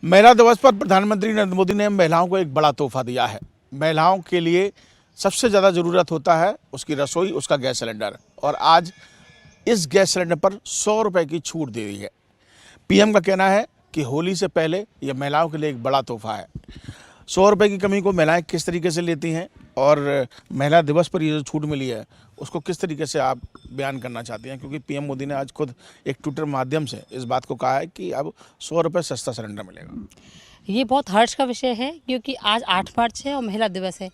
महिला दिवस पर प्रधानमंत्री नरेंद्र मोदी ने महिलाओं को एक बड़ा तोहफा दिया है। महिलाओं के लिए सबसे ज़्यादा ज़रूरत होता है उसकी रसोई, उसका गैस सिलेंडर, और आज इस गैस सिलेंडर पर 100 रुपये की छूट दे दी है। पीएम का कहना है कि होली से पहले यह महिलाओं के लिए एक बड़ा तोहफा है। 100 रुपये की कमी को महिलाएं किस तरीके से लेती हैं और महिला दिवस पर ये जो छूट मिली है उसको किस तरीके से आप बयान करना चाहती हैं, क्योंकि पीएम मोदी ने आज खुद एक ट्विटर माध्यम से इस बात को कहा है कि अब 100 रुपये सस्ता सिलेंडर मिलेगा। ये बहुत हर्ष का विषय है क्योंकि आज 8 मार्च है और महिला दिवस है।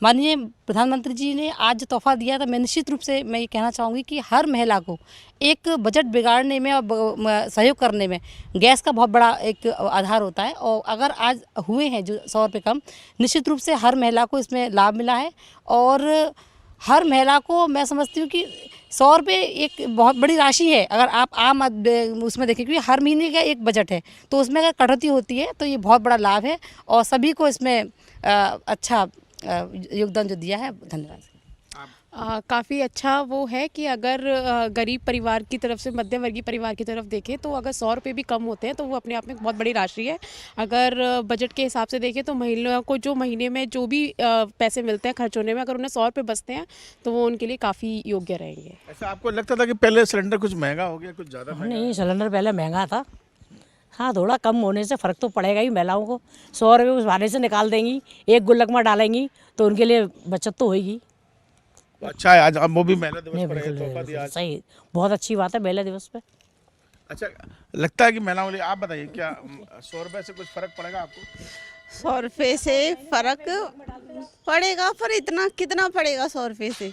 माननीय प्रधानमंत्री जी ने आज जो तोहफा दिया था, मैं निश्चित रूप से मैं ये कहना चाहूँगी कि हर महिला को एक बजट बिगाड़ने में और सहयोग करने में गैस का बहुत बड़ा एक आधार होता है। और अगर आज हुए हैं जो 100 रुपये कम, निश्चित रूप से हर महिला को इसमें लाभ मिला है। और हर महिला को मैं समझती हूँ कि 100 रुपये एक बहुत बड़ी राशि है। अगर आप आम उसमें देखें, क्योंकि हर महीने का एक बजट है तो उसमें अगर कटौती होती है तो ये बहुत बड़ा लाभ है और सभी को इसमें अच्छा योगदान जो दिया है, धन्यवाद। काफ़ी अच्छा वो है कि अगर गरीब परिवार की तरफ से मध्यम वर्गीय परिवार की तरफ देखें तो अगर 100 रुपये भी कम होते हैं तो वो अपने आप में बहुत बड़ी राशि है। अगर बजट के हिसाब से देखें तो महिलाओं को जो महीने में जो भी पैसे मिलते हैं खर्च होने में, अगर उन्हें 100 रुपये बचते हैं तो वो उनके लिए काफ़ी योग्य रहेंगे। ऐसा आपको लगता था कि पहले सिलेंडर कुछ महंगा हो गया, कुछ ज़्यादा महंगा? नहीं, सिलेंडर पहले महंगा था। हाँ, थोड़ा कम होने से फ़र्क तो पड़ेगा ही महिलाओं को। 100 रुपये उस भाड़े से निकाल देंगी, एक गुल्लक में डालेंगी तो उनके लिए बचत तो होगी। अच्छा है, आज अब वो भी महिला दिवस नहीं, पर है, बिल्कुल तोहफा दिया आज। सही, बहुत अच्छी बात है महिला दिवस पे। अच्छा लगता है कि महिलाओं के लिए, आप बताइए क्या 100 रुपये से कुछ फर्क पड़ेगा आपको? 100 रुपये से फर्क पड़ेगा, पर इतना कितना पड़ेगा 100 रुपये से?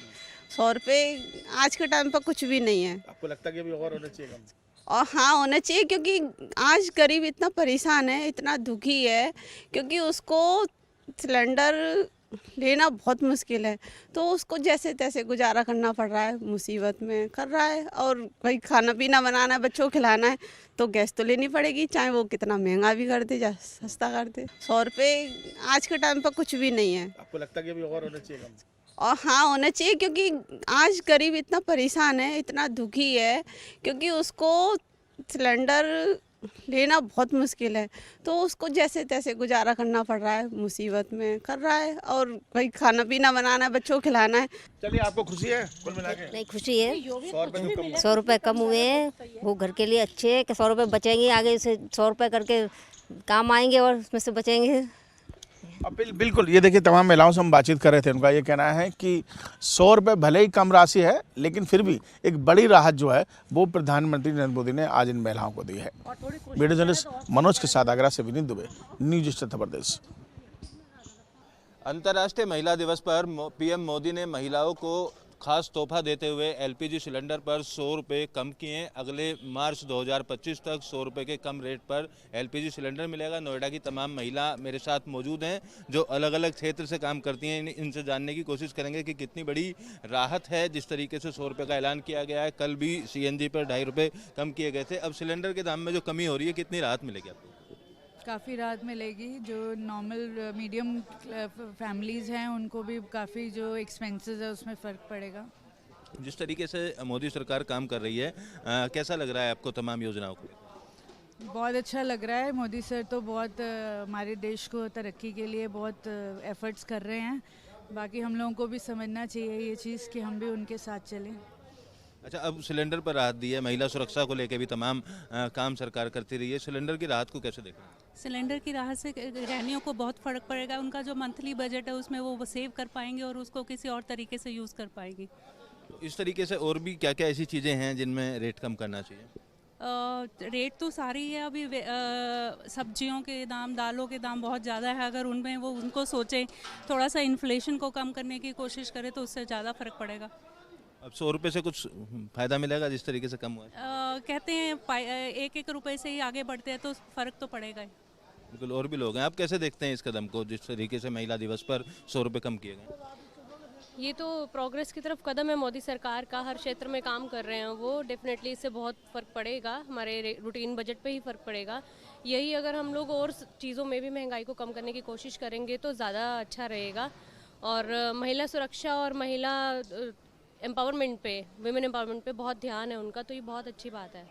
100 रुपये आज के टाइम पर कुछ भी नहीं है। आपको लगता है कि अभी और होना चाहिए कम? और हाँ, होना चाहिए, क्योंकि आज गरीब इतना परेशान है, इतना दुखी है, क्योंकि उसको सिलेंडर लेना बहुत मुश्किल है तो उसको जैसे तैसे गुजारा करना पड़ रहा है, मुसीबत में कर रहा है। और भाई खाना पीना बनाना है, बच्चों को खिलाना है तो गैस तो लेनी पड़ेगी, चाहे वो कितना महंगा भी कर दे या सस्ता कर दे। 100 रुपये आज के टाइम पर कुछ भी नहीं है। आपको लगता है कि अभी और होना चाहिए कम? और हाँ, होना चाहिए, क्योंकि आज गरीब इतना परेशान है, इतना दुखी है, क्योंकि उसको सिलेंडर लेना बहुत मुश्किल है तो उसको जैसे तैसे गुजारा करना पड़ रहा है, मुसीबत में कर रहा है। और भाई खाना पीना बनाना है, बच्चों को खिलाना है। चलिए, आपको खुशी है कुल मिला के? नहीं, खुशी है। 100 रुपये तो कम हुआ। 100 रुपये कम हुए हैं, वो घर के लिए अच्छे है कि 100 रुपये बचेंगे, आगे से 100 रुपये करके काम आएंगे और उसमें से बचेंगे। अब बिल्कुल, ये देखिए तमाम महिलाओं से हम बातचीत कर रहे थे, उनका ये कहना है कि 100 रुपये भले ही कम राशि है लेकिन फिर भी एक बड़ी राहत जो है वो प्रधानमंत्री नरेंद्र मोदी ने आज इन महिलाओं को दी है। वीडियो जर्नलिस्ट मनोज के साथ आगरा से विनीत दुबे, न्यूज उत्तर प्रदेश। अंतर्राष्ट्रीय महिला दिवस पर पीएम मोदी ने महिलाओं को खास तोहफा देते हुए एलपीजी सिलेंडर पर 100 रुपये कम किए। अगले मार्च 2025 तक 100 रुपये के कम रेट पर एलपीजी सिलेंडर मिलेगा। नोएडा की तमाम महिला मेरे साथ मौजूद हैं जो अलग अलग क्षेत्र से काम करती हैं। इनसे जानने की कोशिश करेंगे कि कितनी बड़ी राहत है जिस तरीके से 100 रुपये का ऐलान किया गया है। कल भी सीएनजी पर 2.5 रुपये कम किए गए थे। अब सिलेंडर के दाम में जो कमी हो रही है, कितनी राहत मिलेगी आपको? काफ़ी राहत मिलेगी। जो नॉर्मल मीडियम फैमिलीज़ हैं उनको भी काफ़ी जो एक्सपेंसेस है उसमें फ़र्क पड़ेगा। जिस तरीके से मोदी सरकार काम कर रही है, कैसा लग रहा है आपको तमाम योजनाओं को? बहुत अच्छा लग रहा है। मोदी सर तो बहुत हमारे देश को तरक्की के लिए बहुत एफर्ट्स कर रहे हैं। बाकी हम लोगों को भी समझना चाहिए ये चीज़ कि हम भी उनके साथ चलें। अच्छा, अब सिलेंडर पर राहत दी है, महिला सुरक्षा को लेकर भी तमाम काम सरकार करती रही है। सिलेंडर की राहत को कैसे देख रहे हैं? सिलेंडर की राहत से गृहिणियों को बहुत फ़र्क पड़ेगा। उनका जो मंथली बजट है उसमें वो सेव कर पाएंगे और उसको किसी और तरीके से यूज़ कर पाएंगी। इस तरीके से और भी क्या क्या ऐसी चीज़ें हैं जिनमें रेट कम करना चाहिए? रेट तो सारी है। अभी सब्जियों के दाम, दालों के दाम बहुत ज़्यादा है। अगर उनमें वो उनको सोचें, थोड़ा सा इन्फ्लेशन को कम करने की कोशिश करें तो उससे ज़्यादा फ़र्क पड़ेगा। अब 100 रुपये से कुछ फ़ायदा मिलेगा जिस तरीके से कम हुआ है? कहते हैं 1-1 रुपये से ही आगे बढ़ते हैं तो फ़र्क तो पड़ेगा ही। बिल्कुल, और भी लोग हैं। आप कैसे देखते हैं इस कदम को जिस तरीके से महिला दिवस पर 100 रुपये कम किए गए? ये तो प्रोग्रेस की तरफ कदम है मोदी सरकार का। हर क्षेत्र में काम कर रहे हैं वो, डेफिनेटली इससे बहुत फ़र्क पड़ेगा। हमारे रूटीन बजट पे ही फ़र्क पड़ेगा। यही अगर हम लोग और चीज़ों में भी महंगाई को कम करने की कोशिश करेंगे तो ज़्यादा अच्छा रहेगा। और महिला सुरक्षा और महिला एम्पावरमेंट पे, वुमेन एम्पावरमेंट पे बहुत ध्यान है उनका, तो ये बहुत अच्छी बात है।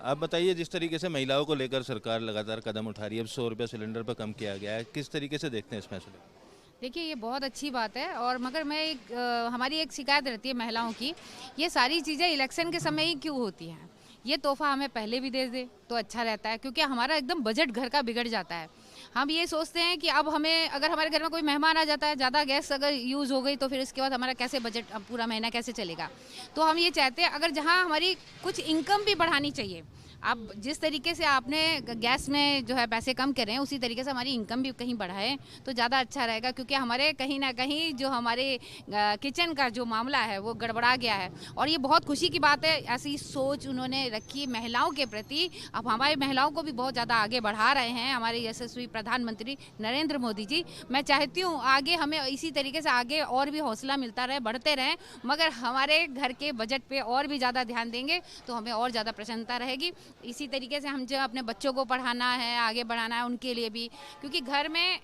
आप बताइए, जिस तरीके से महिलाओं को लेकर सरकार लगातार कदम उठा रही है, अब 100 रुपये सिलेंडर पर कम किया गया है, किस तरीके से देखते हैं इस फैसले को? देखिए ये बहुत अच्छी बात है और मगर मैं हमारी एक शिकायत रहती है महिलाओं की, ये सारी चीज़ें इलेक्शन के समय ही क्यों होती हैं। ये तोहफा हमें पहले भी दे दे तो अच्छा रहता है, क्योंकि हमारा एकदम बजट घर का बिगड़ जाता है। हम ये सोचते हैं कि अब हमें अगर हमारे घर में कोई मेहमान आ जाता है, ज़्यादा गैस अगर यूज़ हो गई तो फिर इसके बाद हमारा कैसे बजट अब पूरा महीना कैसे चलेगा। तो हम ये चाहते हैं अगर जहाँ हमारी कुछ इनकम भी बढ़ानी चाहिए। अब जिस तरीके से आपने गैस में जो है पैसे कम करें, उसी तरीके से हमारी इनकम भी कहीं बढ़ाएं तो ज़्यादा अच्छा रहेगा, क्योंकि हमारे कहीं ना कहीं जो हमारे किचन का जो मामला है वो गड़बड़ा गया है। और ये बहुत खुशी की बात है, ऐसी सोच उन्होंने रखी महिलाओं के प्रति। अब हमारी महिलाओं को भी बहुत ज़्यादा आगे बढ़ा रहे हैं हमारे यशस्वी प्रधानमंत्री नरेंद्र मोदी जी। मैं चाहती हूँ आगे हमें इसी तरीके से आगे और भी हौसला मिलता रहे, बढ़ते रहें, मगर हमारे घर के बजट पे और भी ज़्यादा ध्यान देंगे तो हमें और ज़्यादा प्रसन्नता रहेगी। इसी तरीके से हम जो अपने बच्चों को पढ़ाना है, आगे बढ़ाना है उनके लिए भी, क्योंकि घर में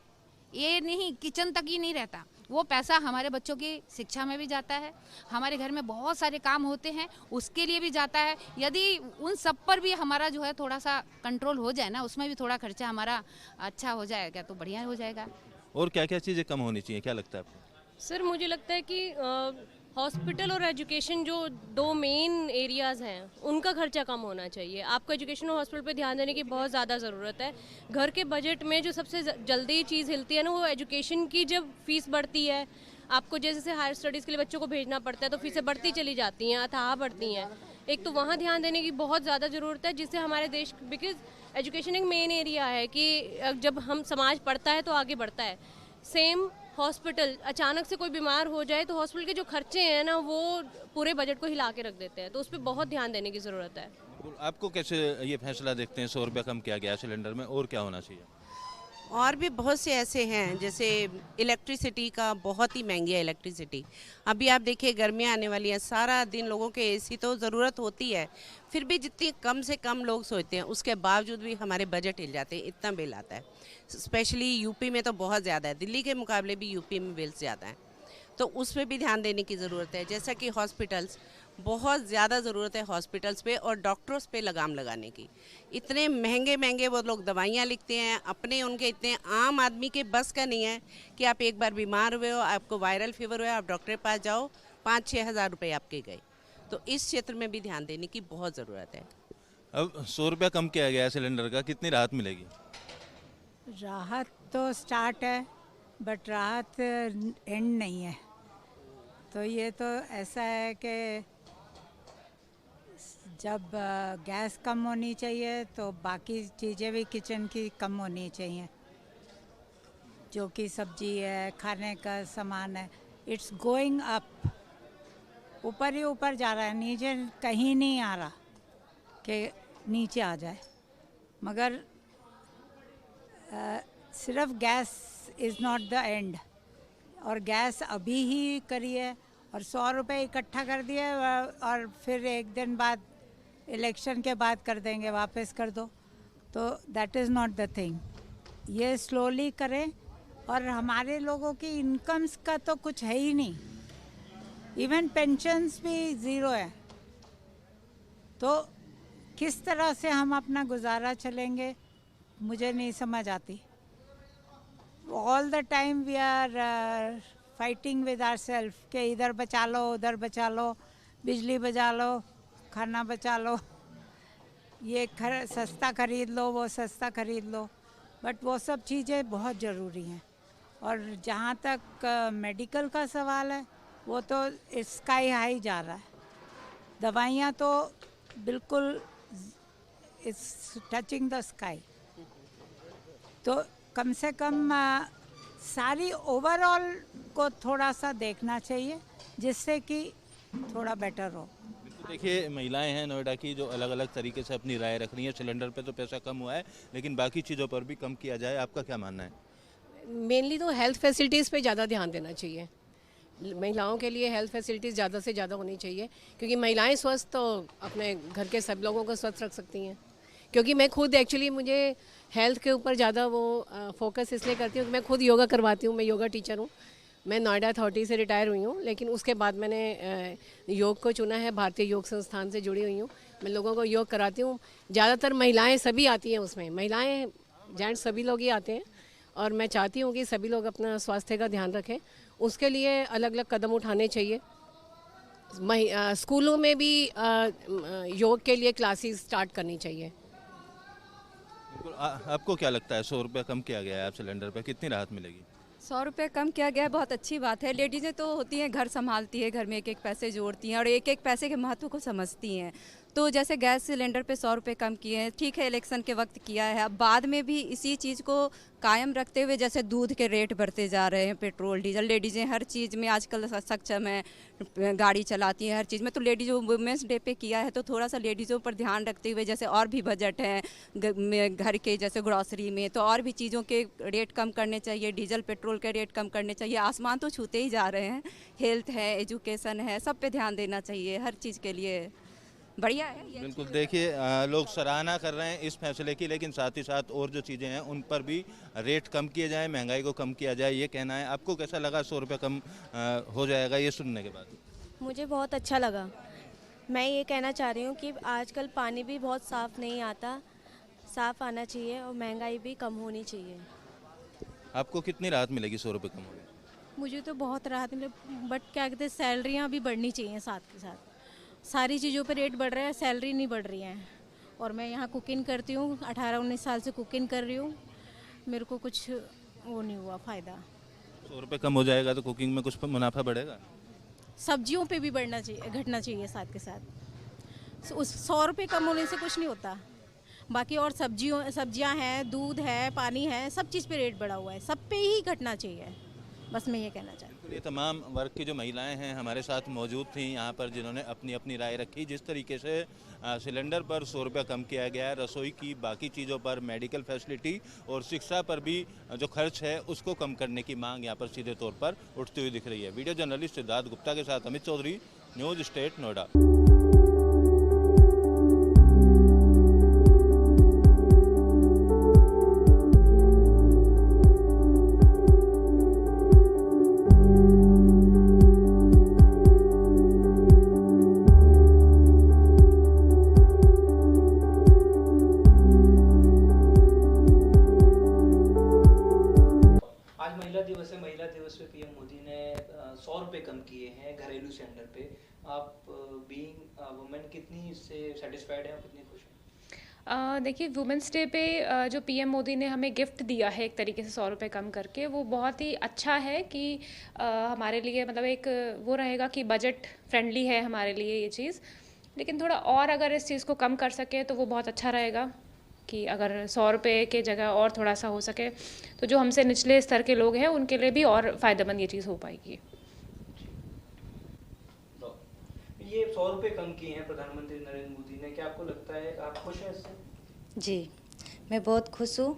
ये नहीं किचन तक ही नहीं रहता, वो पैसा हमारे बच्चों की शिक्षा में भी जाता है, हमारे घर में बहुत सारे काम होते हैं उसके लिए भी जाता है। यदि उन सब पर भी हमारा जो है थोड़ा सा कंट्रोल हो जाए ना, उसमें भी थोड़ा खर्चा हमारा अच्छा हो जाएगा तो बढ़िया हो जाएगा। और क्या क्या चीज़ें कम होनी चाहिए, क्या लगता है आपको? सर मुझे लगता है कि हॉस्पिटल और एजुकेशन जो दो मेन एरियाज़ हैं उनका खर्चा कम होना चाहिए। आपको एजुकेशन और हॉस्पिटल पे ध्यान देने की बहुत ज़्यादा ज़रूरत है। घर के बजट में जो सबसे जल्दी चीज़ हिलती है ना, वो एजुकेशन की जब फीस बढ़ती है, आपको जैसे हायर स्टडीज़ के लिए बच्चों को भेजना पड़ता है तो फीसें बढ़ती चली जाती हैं, अथाह बढ़ती हैं। एक तो वहाँ ध्यान देने की बहुत ज़्यादा ज़रूरत है, जिससे हमारे देश, बिकॉज एजुकेशन एक मेन एरिया है कि जब हम समाज पढ़ता है तो आगे बढ़ता है। सेम हॉस्पिटल, अचानक से कोई बीमार हो जाए तो हॉस्पिटल के जो खर्चे हैं ना वो पूरे बजट को हिला के रख देते हैं, तो उस पर बहुत ध्यान देने की ज़रूरत है। आपको कैसे ये फैसला देखते हैं, 100 रुपये कम किया गया सिलेंडर में, और क्या होना चाहिए? और भी बहुत से ऐसे हैं, जैसे इलेक्ट्रिसिटी का बहुत ही महंगी है इलेक्ट्रिसिटी। अभी आप देखिए गर्मियाँ आने वाली हैं, सारा दिन लोगों के एसी तो ज़रूरत होती है, फिर भी जितनी कम से कम लोग सोचते हैं उसके बावजूद भी हमारे बजट हिल जाते हैं, इतना बिल आता है। स्पेशली यूपी में तो बहुत ज़्यादा है, दिल्ली के मुकाबले भी यूपी में बिल ज़्यादा है, तो उस पर भी ध्यान देने की ज़रूरत है। जैसा कि हॉस्पिटल्स, बहुत ज़्यादा ज़रूरत है हॉस्पिटल्स पे और डॉक्टर्स पे लगाम लगाने की। इतने महंगे महंगे वो लोग दवाइयाँ लिखते हैं, अपने उनके इतने आम आदमी के बस का नहीं है कि आप एक बार बीमार हुए हो, आपको वायरल फीवर हुआ, आप डॉक्टर के पास जाओ, 5-6 हज़ार रुपये आपके गए। तो इस क्षेत्र में भी ध्यान देने की बहुत ज़रूरत है। अब 100 रुपया कम किया गया है सिलेंडर का, कितनी राहत मिलेगी? राहत तो स्टार्ट है बट राहत एंड नहीं है। तो ये तो ऐसा है कि जब गैस कम होनी चाहिए तो बाकी चीज़ें भी किचन की कम होनी चाहिए, जो कि सब्जी है, खाने का सामान है, इट्स गोइंग अप, ऊपर ही ऊपर जा रहा है, नीचे कहीं नहीं आ रहा कि नीचे आ जाए। मगर सिर्फ gas is not the end, और गैस अभी ही करी है और 100 रुपये इकट्ठा कर दिए और फिर एक दिन बाद इलेक्शन के बाद कर देंगे, वापस कर दो, तो that is not the thing. ये स्लोली करें, और हमारे लोगों की इनकम्स का तो कुछ है ही नहीं, इवन पेंशन्स भी ज़ीरो है, तो किस तरह से हम अपना गुजारा चलेंगे मुझे नहीं समझ आती। All the time we are fighting with our self कि इधर बचा लो, उधर बचा लो, बिजली बचा लो, खाना बचा लो, ये सस्ता खरीद लो, वो सस्ता खरीद लो, बट वो सब चीज़ें बहुत ज़रूरी हैं। और जहाँ तक मेडिकल का सवाल है वो तो स्काई हाई जा रहा है, दवाइयाँ तो बिल्कुल इट्स टचिंग द स्काई। तो कम से कम सारी ओवरऑल को थोड़ा सा देखना चाहिए जिससे कि थोड़ा बेटर हो। देखिए, महिलाएं हैं नोएडा की जो अलग अलग तरीके से अपनी राय रख रही हैं। सिलेंडर पे तो पैसा कम हुआ है, लेकिन बाकी चीज़ों पर भी कम किया जाए, आपका क्या मानना है? मेनली तो हेल्थ फैसिलिटीज़ पे ज़्यादा ध्यान देना चाहिए। महिलाओं के लिए हेल्थ फैसिलिटीज़ ज़्यादा से ज़्यादा होनी चाहिए, क्योंकि महिलाएं स्वस्थ तो अपने घर के सब लोगों को स्वस्थ रख सकती हैं। क्योंकि मैं खुद एक्चुअली मुझे हेल्थ के ऊपर ज़्यादा वो फोकस इसलिए करती हूँ कि मैं खुद योगा करवाती हूँ, मैं योगा टीचर हूँ। मैं नोएडा अथॉरिटी से रिटायर हुई हूँ, लेकिन उसके बाद मैंने योग को चुना है, भारतीय योग संस्थान से जुड़ी हुई हूँ। मैं लोगों को योग कराती हूँ। ज़्यादातर महिलाएं सभी आती हैं उसमें, महिलाएं जेंट्स सभी लोग ही आते हैं और मैं चाहती हूँ कि सभी लोग अपना स्वास्थ्य का ध्यान रखें। उसके लिए अलग अलग कदम उठाने चाहिए। स्कूलों में भी योग के लिए क्लासेस स्टार्ट करनी चाहिए। बिल्कुल। आपको क्या लगता है 100 रुपये कम किया गया है आप सिलेंडर पे, कितनी राहत मिलेगी? 100 रुपये कम किया गया है, बहुत अच्छी बात है। लेडीज़ें तो होती हैं घर संभालती है, घर में एक एक पैसे जोड़ती हैं और एक एक पैसे के महत्व को समझती हैं। तो जैसे गैस सिलेंडर पे 100 रुपये कम किए हैं, ठीक है, इलेक्शन के वक्त किया है, अब बाद में भी इसी चीज़ को कायम रखते हुए जैसे दूध के रेट बढ़ते जा रहे हैं, पेट्रोल डीजल, लेडीज़ें हर चीज़ में आजकल सक्षम है, गाड़ी चलाती हैं हर चीज़ में। तो लेडीज़ वुमेंस डे पे किया है तो थोड़ा सा लेडीज़ों पर ध्यान रखते हुए जैसे और भी बजट है घर के, जैसे ग्रॉसरी में, तो और भी चीज़ों के रेट कम करने चाहिए, डीजल पेट्रोल के रेट कम करने चाहिए। आसमान तो छूते ही जा रहे हैं, हेल्थ है, एजुकेशन है, सब पे ध्यान देना चाहिए, हर चीज़ के लिए बढ़िया है ये। बिल्कुल। देखिए लोग सराहना कर रहे हैं इस फैसले की, लेकिन साथ ही साथ और जो चीज़ें हैं उन पर भी रेट कम किए जाएं, महंगाई को कम किया जाए, ये कहना है। आपको कैसा लगा 100 रुपये कम हो जाएगा ये सुनने के बाद? मुझे बहुत अच्छा लगा। मैं ये कहना चाह रही हूँ कि आजकल पानी भी बहुत साफ़ नहीं आता, साफ़ आना चाहिए और महंगाई भी कम होनी चाहिए। आपको कितनी राहत मिलेगी 100 रुपये कम होने? मुझे तो बहुत राहत मिले, बट क्या कहते हैं, सैलरियाँ भी बढ़नी चाहिए साथ के साथ। सारी चीज़ों पे रेट बढ़ रहा है, सैलरी नहीं बढ़ रही है। और मैं यहाँ कुकिंग करती हूँ, 18-19 साल से कुकिंग कर रही हूँ, मेरे को कुछ वो नहीं हुआ फ़ायदा। 100 रुपये कम हो जाएगा तो कुकिंग में कुछ मुनाफा बढ़ेगा? सब्जियों पे भी बढ़ना चाहिए, घटना चाहिए साथ के साथ। उस 100 रुपये कम होने से कुछ नहीं होता। बाकी और सब्जियां हैं, दूध है, पानी है, सब चीज़ पे रेट बढ़ा हुआ है, सब पे ही घटना चाहिए। बस मैं ये कहना चाहती हूँ। ये तमाम वर्ग की जो महिलाएं हैं हमारे साथ मौजूद थी यहाँ पर, जिन्होंने अपनी अपनी राय रखी। जिस तरीके से सिलेंडर पर 100 रुपये कम किया गया है, रसोई की बाकी चीज़ों पर, मेडिकल फैसिलिटी और शिक्षा पर भी जो खर्च है उसको कम करने की मांग यहाँ पर सीधे तौर पर उठती हुई दिख रही है। वीडियो जर्नलिस्ट सिद्धार्थ गुप्ता के साथ अमित चौधरी, न्यूज़ स्टेट, नोएडा। महिला दिवस पे पीएम मोदी ने 100 रुपये कम किए हैं घरेलू सिलेंडर पे। आप बीइंग वुमेन कितनी इससे सेटिस्फाइड हैं, कितनी खुश हैं? देखिए, वुमेंस डे पे जो पीएम मोदी ने हमें गिफ्ट दिया है एक तरीके से 100 रुपये कम करके, वो बहुत ही अच्छा है कि हमारे लिए मतलब एक वो रहेगा कि बजट फ्रेंडली है हमारे लिए ये चीज़। लेकिन थोड़ा और अगर इस चीज़ को कम कर सके तो वो बहुत अच्छा रहेगा कि अगर 100 रुपये के जगह और थोड़ा सा हो सके तो जो हमसे निचले स्तर के लोग हैं उनके लिए भी और फ़ायदेमंद ये चीज़ हो पाएगी। तो ये 100 रुपये कम किए हैं प्रधानमंत्री नरेंद्र मोदी ने, क्या आपको लगता है, आप खुश हैं इससे? जी, मैं बहुत खुश हूँ,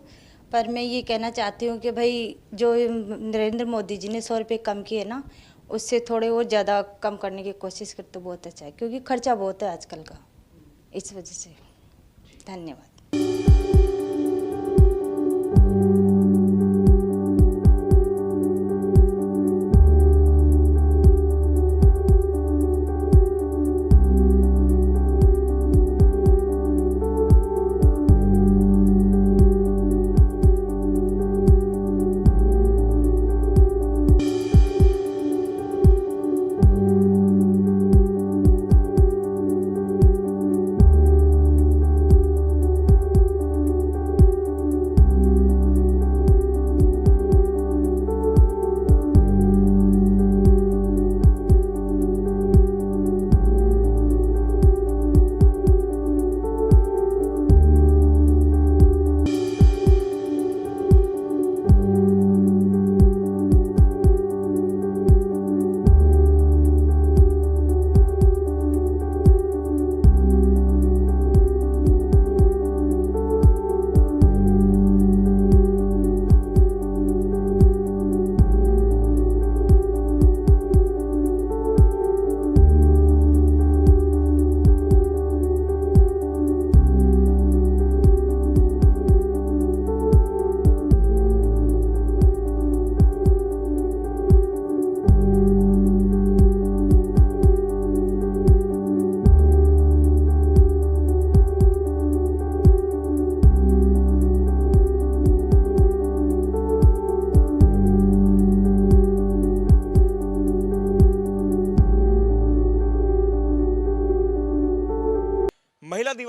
पर मैं ये कहना चाहती हूँ कि भाई जो नरेंद्र मोदी जी ने 100 रुपये कम किए ना, उससे थोड़े और ज़्यादा कम करने की कोशिश कर तो बहुत अच्छा है, क्योंकि खर्चा बहुत है आजकल का, इस वजह से। धन्यवाद।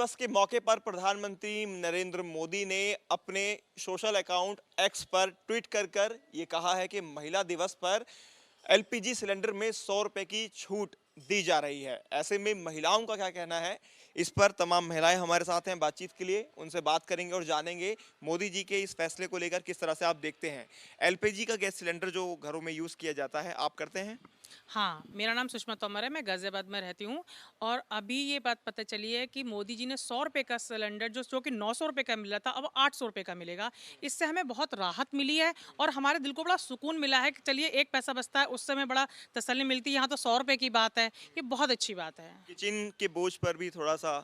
दिवस के मौके पर प्रधानमंत्री नरेंद्र मोदी ने अपने सोशल अकाउंट एक्स पर ट्वीट कर ये कहा है कि महिला दिवस पर एलपीजी सिलेंडर में 100 रुपए की छूट दी जा रही है। ऐसे में महिलाओं का क्या कहना है, इस पर तमाम महिलाएं हमारे साथ हैं बातचीत के लिए। उनसे बात करेंगे और जानेंगे मोदी जी के इस फैसले को लेकर किस तरह से आप देखते हैं। एलपीजी का गैस सिलेंडर जो घरों में यूज़ किया जाता है, आप करते हैं? हाँ, मेरा नाम सुषमा तोमर है, मैं गाज़ियाबाद में रहती हूँ। और अभी ये बात पता चली है कि मोदी जी ने 100 रुपये का सिलेंडर जो कि 900 रुपये का मिला था, अब 800 रुपये का मिलेगा। इससे हमें बहुत राहत मिली है और हमारे दिल को बड़ा सुकून मिला है कि चलिए एक पैसा बचता है, उस समय बड़ा तसल्ली मिलती है। यहाँ तो 100 रुपये की बात है, ये बहुत अच्छी बात है। किचन के बोझ पर भी थोड़ा सा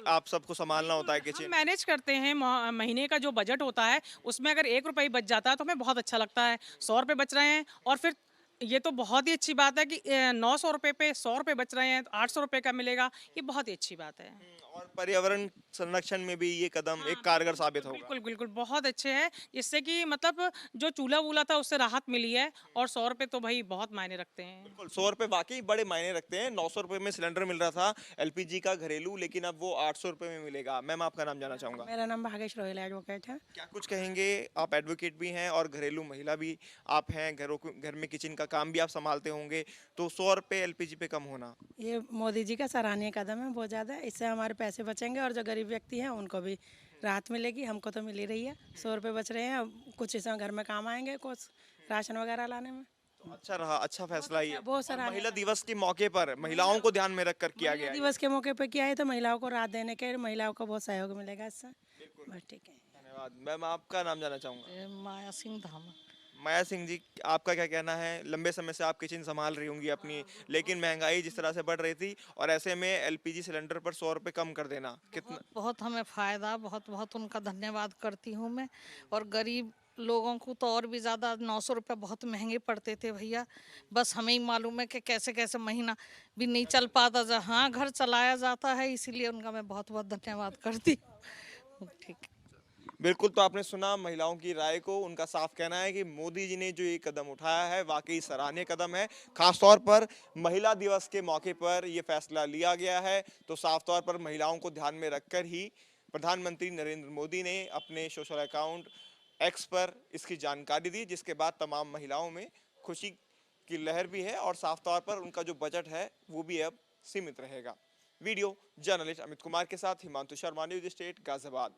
आप सबको संभालना होता है किचन। हम मैनेज करते हैं, महीने का जो बजट होता है उसमें अगर 1 रुपये बच जाता है तो हमें बहुत अच्छा लगता है। 100 रुपये बच रहे हैं और फिर ये तो बहुत ही अच्छी बात है कि 900 रुपये पे 100 रुपये बच रहे हैं तो 800 रुपये का मिलेगा, ये बहुत ही अच्छी बात है। और पर्यावरण संरक्षण में भी ये कदम एक कारगर साबित होगा। बिल्कुल बिल्कुल, बहुत अच्छे हैं। इससे कि मतलब जो चूल्हा वूल्हा था उससे राहत मिली है और 100 रुपये तो भाई बहुत मायने रखते हैं। बिल्कुल, 100 रुपये वाकई बड़े मायने रखते हैं। 900 रुपये में सिलेंडर मिल रहा था एलपीजी का घरेलू, लेकिन अब वो 800 रुपये में मिलेगा। मैम, आपका नाम जानना चाहूँगा। मेरा नाम भागेश रोयल एडवोकेट है। क्या कुछ कहेंगे? आप एडवोकेट भी हैं और घरेलू महिला भी आप हैं, घर में किचन का काम भी आप संभालते होंगे, तो 100 रुपये एलपीजी पे कम होना, ये मोदी जी का सराहनीय कदम है बहुत ज़्यादा। इससे हमारे पैसे बचेंगे और जो गरीब व्यक्ति हैं उनको भी राहत मिलेगी। हमको तो मिल ही रही है, 100 रुपये बच रहे हैं, कुछ इसमें घर में काम आएंगे, कुछ राशन वगैरह लाने में। तो अच्छा रहा, अच्छा फैसला ये। बहुत सारा महिला दिवस के मौके पर महिलाओं को ध्यान में रखकर किया गया है। दिवस के मौके पर किया है तो महिलाओं को राहत देने के, महिलाओं को बहुत सहयोग मिलेगा इससे। बस ठीक है, धन्यवाद। मैम, आपका नाम जानना चाहूँगा। माया सिंह धामा। माया सिंह जी, आपका क्या कहना है? लंबे समय से आप किचन संभाल रही होंगी अपनी, लेकिन महंगाई जिस तरह से बढ़ रही थी और ऐसे में एलपीजी सिलेंडर पर 100 रुपये कम कर देना कितना? बहुत हमें फ़ायदा, बहुत बहुत उनका धन्यवाद करती हूँ मैं। और गरीब लोगों को तो और भी ज़्यादा, 900 रुपये बहुत महंगे पड़ते थे भैया। बस हमें ही मालूम है कि कैसे कैसे महीना भी नहीं चल पाता। हाँ, घर चलाया जाता है, इसीलिए उनका मैं बहुत बहुत धन्यवाद करती हूँ। ठीक है, बिल्कुल। तो आपने सुना महिलाओं की राय को। उनका साफ कहना है कि मोदी जी ने जो ये कदम उठाया है वाकई सराहनीय कदम है। खासतौर पर महिला दिवस के मौके पर ये फैसला लिया गया है, तो साफ तौर पर महिलाओं को ध्यान में रखकर ही प्रधानमंत्री नरेंद्र मोदी ने अपने सोशल अकाउंट एक्स पर इसकी जानकारी दी, जिसके बाद तमाम महिलाओं में खुशी की लहर भी है और साफ तौर पर उनका जो बजट है वो भी अब सीमित रहेगा। वीडियो जर्नलिस्ट अमित कुमार के साथ हिमांशु शर्मा, न्यूज़ स्टेट, गाजियाबाद।